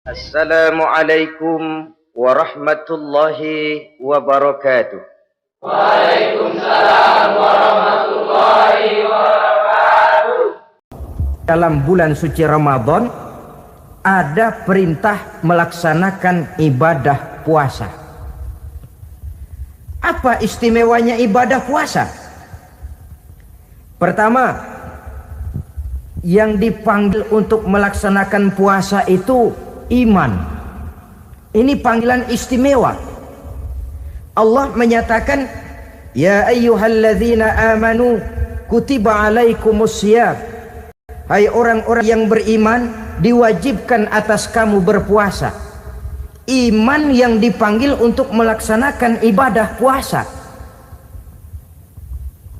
Assalamualaikum warahmatullahi wabarakatuh. Waalaikumsalam warahmatullahi wabarakatuh. Dalam bulan suci Ramadan ada perintah melaksanakan ibadah puasa. Apa istimewanya ibadah puasa? Pertama, yang dipanggil untuk melaksanakan puasa itu iman. Ini panggilan istimewa. Allah menyatakan, ya ayyuhalladzina amanu kutiba alaikumusiyam. Hai orang-orang yang beriman, diwajibkan atas kamu berpuasa. Iman yang dipanggil untuk melaksanakan ibadah puasa.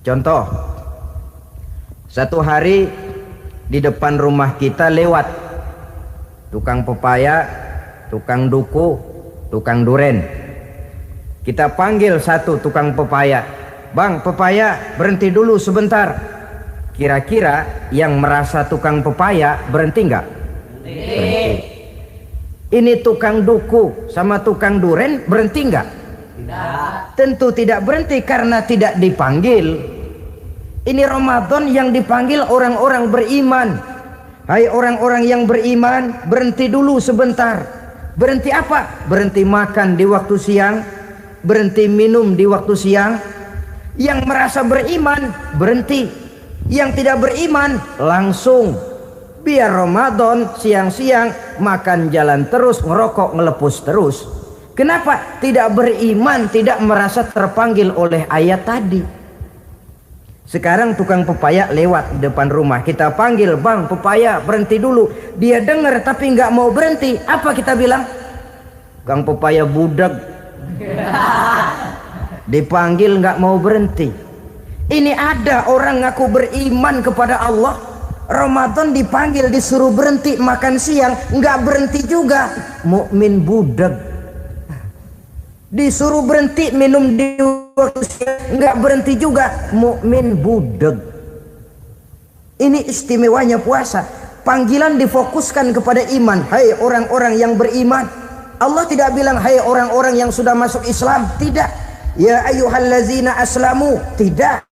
Contoh, satu hari di depan rumah kita lewat tukang pepaya, tukang duku, tukang duren. Kita panggil satu tukang pepaya, "Bang, pepaya, berhenti dulu sebentar." Kira-kira yang merasa tukang pepaya berhenti enggak? Berhenti. Ini tukang duku sama tukang duren berhenti enggak? Tidak. Tentu tidak berhenti karena tidak dipanggil. Ini Ramadan yang dipanggil orang-orang beriman. Hai orang-orang yang beriman, berhenti dulu sebentar. Berhenti apa? Berhenti makan di waktu siang, berhenti minum di waktu siang. Yang merasa beriman berhenti, yang tidak beriman langsung. Biar Ramadan siang-siang makan jalan terus, ngerokok ngelepus terus. Kenapa? Tidak beriman, tidak merasa terpanggil oleh ayat tadi. Sekarang tukang pepaya lewat di depan rumah, kita panggil, "Bang, pepaya, berhenti dulu." Dia dengar tapi nggak mau berhenti. Apa kita bilang? Kang pepaya budak. Dipanggil nggak mau berhenti. Ini ada orang ngaku beriman kepada Allah, Ramadan dipanggil disuruh berhenti makan siang, nggak berhenti juga. Mukmin budak. Disuruh berhenti minum di waktu siang, nggak berhenti juga. Mukmin budak. Ini istimewanya puasa. Panggilan difokuskan kepada iman. Hai orang-orang yang beriman. Allah tidak bilang hai orang-orang yang sudah masuk Islam. Tidak. Ya ayyuhallazina aslamu. Tidak.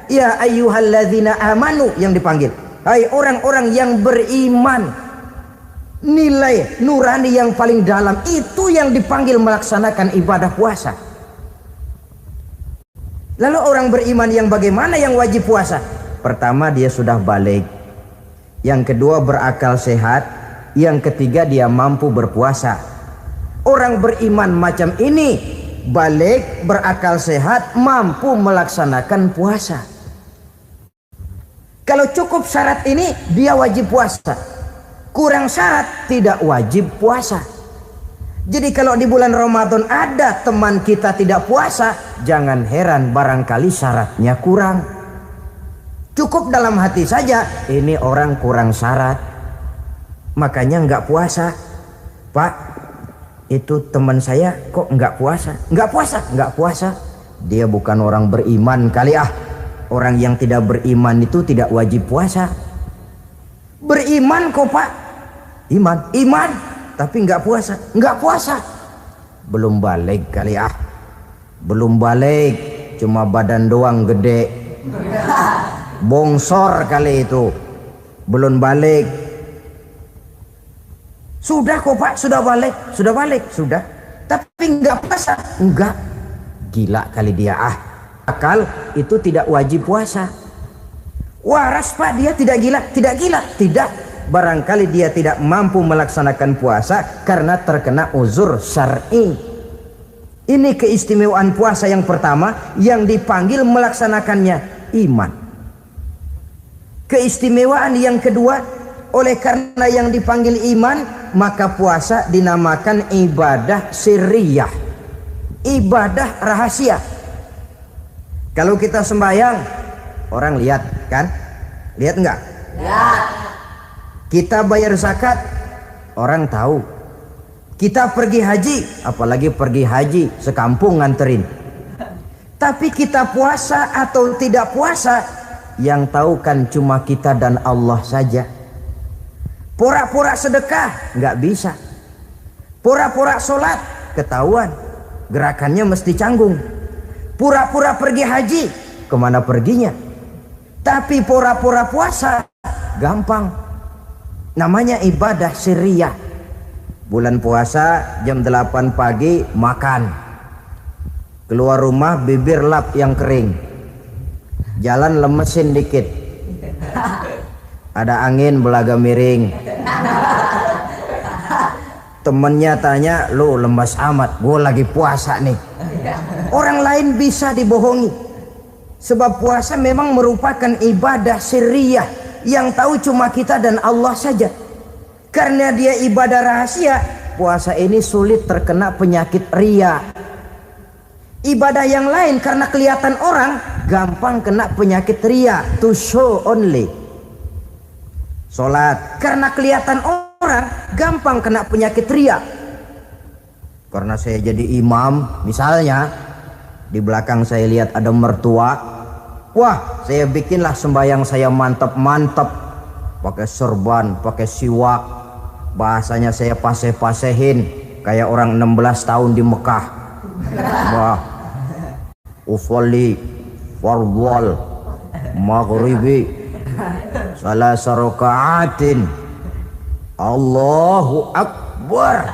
Ya ayyuhallazina amanu yang dipanggil. Hai orang-orang yang beriman. Nilai nurani yang paling dalam itu yang dipanggil melaksanakan ibadah puasa. Lalu orang beriman yang bagaimana yang wajib puasa? Pertama, dia sudah balik. Yang kedua, berakal sehat. Yang ketiga, dia mampu berpuasa. Orang beriman macam ini balik, berakal sehat, mampu melaksanakan puasa. Kalau cukup syarat ini, dia wajib puasa. Kurang syarat, tidak wajib puasa. Jadi kalau di bulan Ramadan ada teman kita tidak puasa, jangan heran barangkali syaratnya kurang. Cukup dalam hati saja, ini orang kurang syarat, makanya nggak puasa. Pak, itu teman saya kok nggak puasa? Nggak puasa, nggak puasa. Dia bukan orang beriman kali ah. Orang yang tidak beriman itu tidak wajib puasa. Beriman kok Pak? Iman, tapi nggak puasa, nggak puasa. Belum balik kali ah. Belum balik, cuma badan doang gede. Bongsor kali itu. Belum balik. Sudah kok Pak, sudah balik, sudah. Tapi nggak puasa, enggak. Gila kali dia ah. Akal itu tidak wajib puasa. Waras Pak, dia tidak gila, tidak. Barangkali dia tidak mampu melaksanakan puasa karena terkena uzur syar'i. Ini keistimewaan puasa yang pertama yang dipanggil melaksanakannya iman. Keistimewaan yang kedua, oleh karena yang dipanggil iman, maka puasa dinamakan ibadah sirriyah, ibadah rahasia. Kalau kita sembahyang, orang lihat kan? Lihat enggak? Lihat. Kita bayar zakat, orang tahu. Kita pergi haji, apalagi pergi haji sekampung nganterin. Tapi kita puasa atau tidak puasa, yang tahu kan cuma kita dan Allah saja. Pura-pura sedekah nggak bisa. Pura-pura sholat, ketahuan. Gerakannya mesti canggung. Pura-pura pergi haji, kemana perginya? Tapi pura-pura puasa, gampang. Namanya ibadah sirriyah. Bulan puasa jam 8 pagi makan. Keluar rumah bibir lap yang kering. Jalan lemesin dikit. Ada angin belaga miring. Temennya tanya, lu lemas amat, gue lagi puasa nih. Orang lain bisa dibohongi. Sebab puasa memang merupakan ibadah sirriyah yang tahu cuma kita dan Allah saja. Karena dia ibadah rahasia, puasa ini sulit terkena penyakit riya. Ibadah yang lain karena kelihatan orang, gampang kena penyakit riya, to show only. Sholat karena kelihatan orang, gampang kena penyakit riya. Karena saya jadi imam, misalnya di belakang saya lihat ada mertua, wah saya bikinlah sembahyang saya mantap-mantap, pakai serban, pakai siwak, bahasanya saya paseh-pasehin kayak orang 16 tahun di Mekah. Wah, usolli fardhal maghribi salasa raka'atin, Allahu Akbar.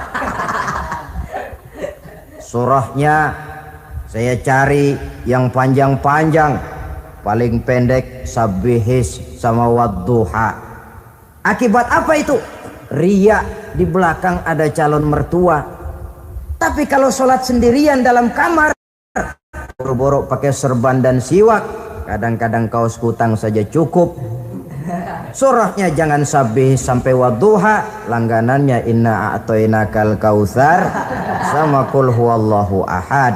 Surahnya saya cari yang panjang-panjang, paling pendek sabbihis sama wadduha. Akibat apa itu? Riya, di belakang ada calon mertua. Tapi kalau sholat sendirian dalam kamar, boro-boro pakai serban dan siwak, kadang-kadang kaos kutang saja cukup. Surahnya jangan sabbih sampai wadduha, langganannya inna a'toinakal kautsar sama qul huwallahu ahad.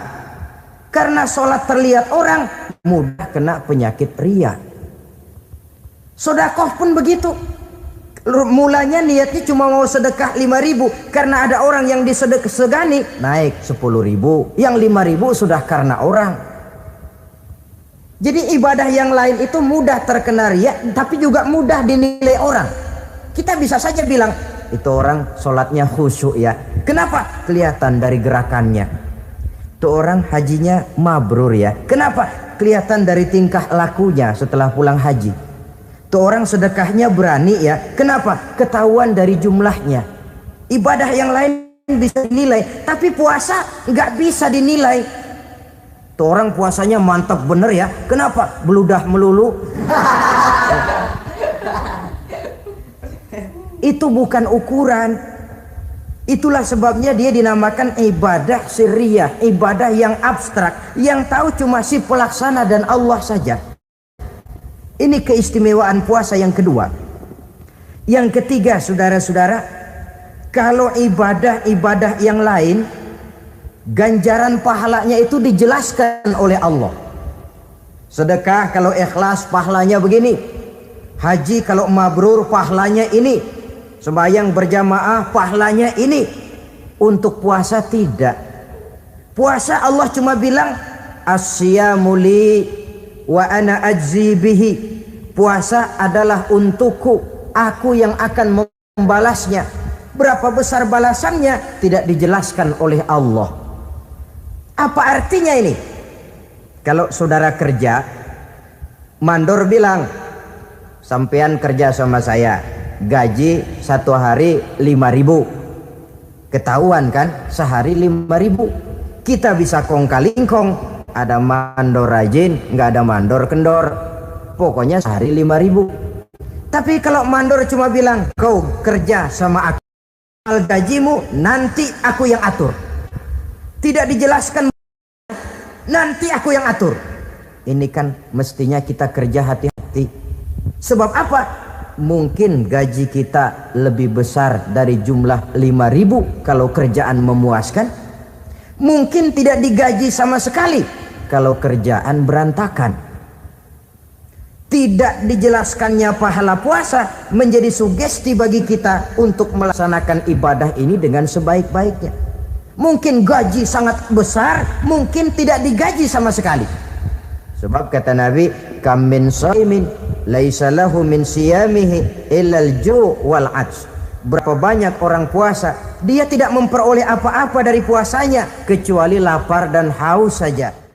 Karena sholat terlihat orang, mudah kena penyakit riya. Sedekah pun begitu. Mulanya niatnya cuma mau sedekah 5.000, karena ada orang yang disegani naik 10.000, yang 5.000 sudah karena orang. Jadi ibadah yang lain itu mudah terkena riya, tapi juga mudah dinilai orang. Kita bisa saja bilang, itu orang sholatnya khusyuk ya. Kenapa? Kelihatan dari gerakannya. Itu orang hajinya mabrur ya. Kenapa? Kelihatan dari tingkah lakunya setelah pulang haji. Itu orang sedekahnya berani ya. Kenapa? Ketahuan dari jumlahnya. Ibadah yang lain bisa dinilai, tapi puasa nggak bisa dinilai. Tuh orang puasanya mantap bener ya. Kenapa? Beludah melulu. Itu bukan ukuran. Itulah sebabnya dia dinamakan ibadah sirriyah, ibadah yang abstrak, yang tahu cuma si pelaksana dan Allah saja. Ini keistimewaan puasa yang kedua. Yang ketiga, saudara-saudara, kalau ibadah-ibadah yang lain, ganjaran pahalanya itu dijelaskan oleh Allah. Sedekah kalau ikhlas pahalanya begini. Haji kalau mabrur pahalanya ini. Sembahyang berjamaah pahalanya ini. Untuk puasa tidak. Puasa Allah cuma bilang as-siyamu li wa ana ajzi bihi. Puasa adalah untukku, aku yang akan membalasnya. Berapa besar balasannya tidak dijelaskan oleh Allah. Apa artinya ini? Kalau saudara kerja, mandor bilang, sampean kerja sama saya, gaji satu hari 5.000. Ketahuan kan, sehari 5.000. Kita bisa kong kali kong, ada mandor rajin, nggak ada mandor kendor. Pokoknya sehari 5.000. Tapi kalau mandor cuma bilang, kau kerja sama aku, gajimu nanti aku yang atur. Tidak dijelaskan, nanti aku yang atur. Ini kan mestinya kita kerja hati-hati. Sebab apa? Mungkin gaji kita lebih besar dari jumlah 5.000 kalau kerjaan memuaskan. Mungkin tidak digaji sama sekali kalau kerjaan berantakan. Tidak dijelaskannya pahala puasa menjadi sugesti bagi kita untuk melaksanakan ibadah ini dengan sebaik-baiknya. Mungkin gaji sangat besar, mungkin tidak digaji sama sekali. Sebab kata Nabi, kam min shaimin laisa lahu min siyamihi illa al-ju' wal 'atsy. berapa banyak orang puasa, dia tidak memperoleh apa-apa dari puasanya kecuali lapar dan haus saja.